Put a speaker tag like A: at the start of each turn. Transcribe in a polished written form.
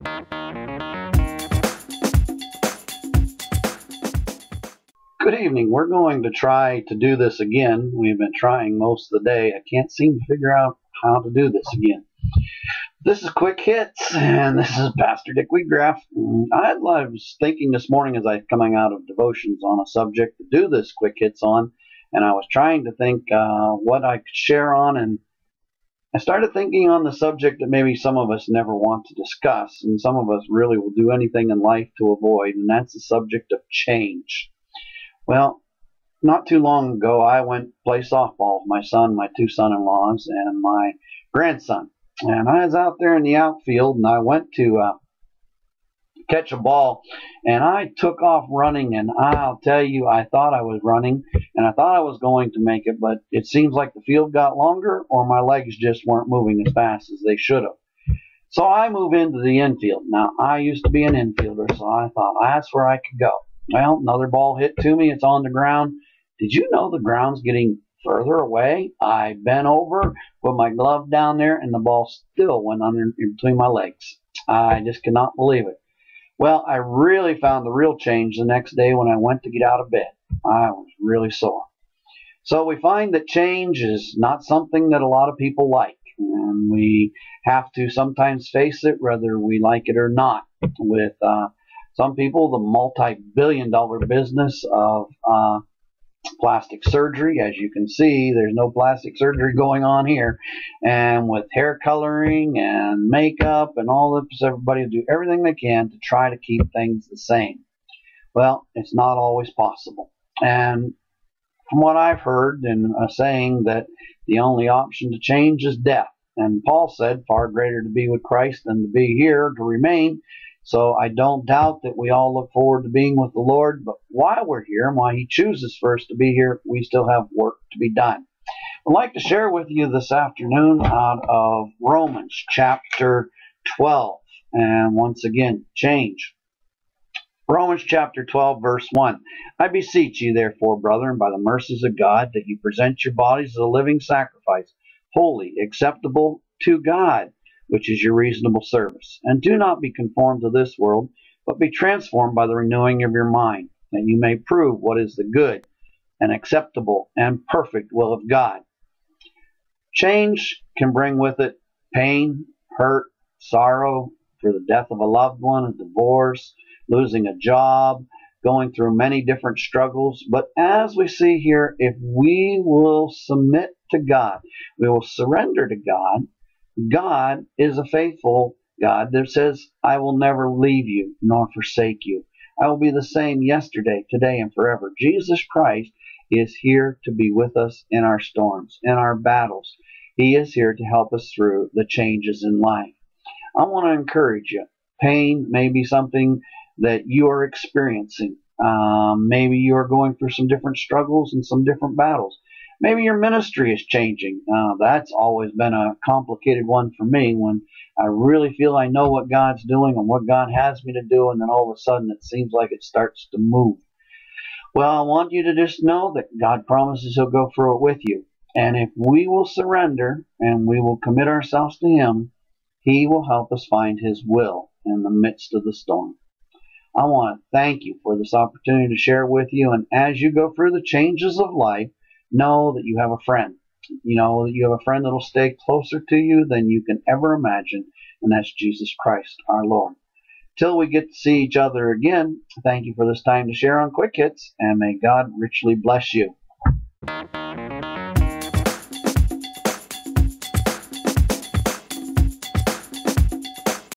A: Good evening. We're going to try to do this again. We've been trying most of the day. I can't seem to figure out how to do this again. This is Quick Hits, and this is Pastor Dick Wheatgrass. I was thinking this morning as I was coming out of devotions on a subject to do this Quick Hits on, and I was trying to think what I could share on, and I started thinking on the subject that maybe some of us never want to discuss, and some of us really will do anything in life to avoid, and that's the subject of change. Well, not too long ago, I went to play softball with my son, my two son-in-laws, and my grandson. And I was out there in the outfield, and I went to catch a ball, and I took off running, and I'll tell you, I thought I was running, and I thought I was going to make it, but it seems like the field got longer, or my legs just weren't moving as fast as they should have. So I move into the infield. Now, I used to be an infielder, so I thought that's where I could go. Well, another ball hit to me. It's on the ground. Did you know the ground's getting further away? I bent over, put my glove down there, and the ball still went under in between my legs. I just could not believe it. Well, I really found the real change the next day when I went to get out of bed. I was really sore. So we find that change is not something that a lot of people like. And we have to sometimes face it, whether we like it or not. With some people, the multi-billion-dollar business of plastic surgery. As you can see, there's no plastic surgery going on here. And with hair coloring and makeup and all this, everybody will do everything they can to try to keep things the same. Well, it's not always possible. And from what I've heard in a saying that the only option to change is death. And Paul said, far greater to be with Christ than to be here, to remain. So I don't doubt that we all look forward to being with the Lord, but while we're here and while He chooses for us to be here, we still have work to be done. I'd like to share with you this afternoon out of Romans chapter 12. And once again, change. Romans chapter 12, verse 1. I beseech you, therefore, brethren, by the mercies of God, that you present your bodies as a living sacrifice, holy, acceptable to God, which is your reasonable service. And do not be conformed to this world, but be transformed by the renewing of your mind, that you may prove what is the good and acceptable and perfect will of God. Change can bring with it pain, hurt, sorrow for the death of a loved one, a divorce, losing a job, going through many different struggles. But as we see here, if we will submit to God, we will surrender to God, God is a faithful God that says, I will never leave you nor forsake you. I will be the same yesterday, today, and forever. Jesus Christ is here to be with us in our storms, in our battles. He is here to help us through the changes in life. I want to encourage you. Pain may be something that you are experiencing. Maybe you are going through some different struggles and some different battles. Maybe your ministry is changing. That's always been a complicated one for me, when I really feel I know what God's doing and what God has me to do, and then all of a sudden it seems like it starts to move. Well, I want you to just know that God promises He'll go through it with you. And if we will surrender and we will commit ourselves to Him, He will help us find His will in the midst of the storm. I want to thank you for this opportunity to share with you. And as you go through the changes of life, know that you have a friend. You know that you have a friend that will stay closer to you than you can ever imagine, and that's Jesus Christ, our Lord. Till we get to see each other again, thank you for this time to share on Quick Hits, and may God richly bless you.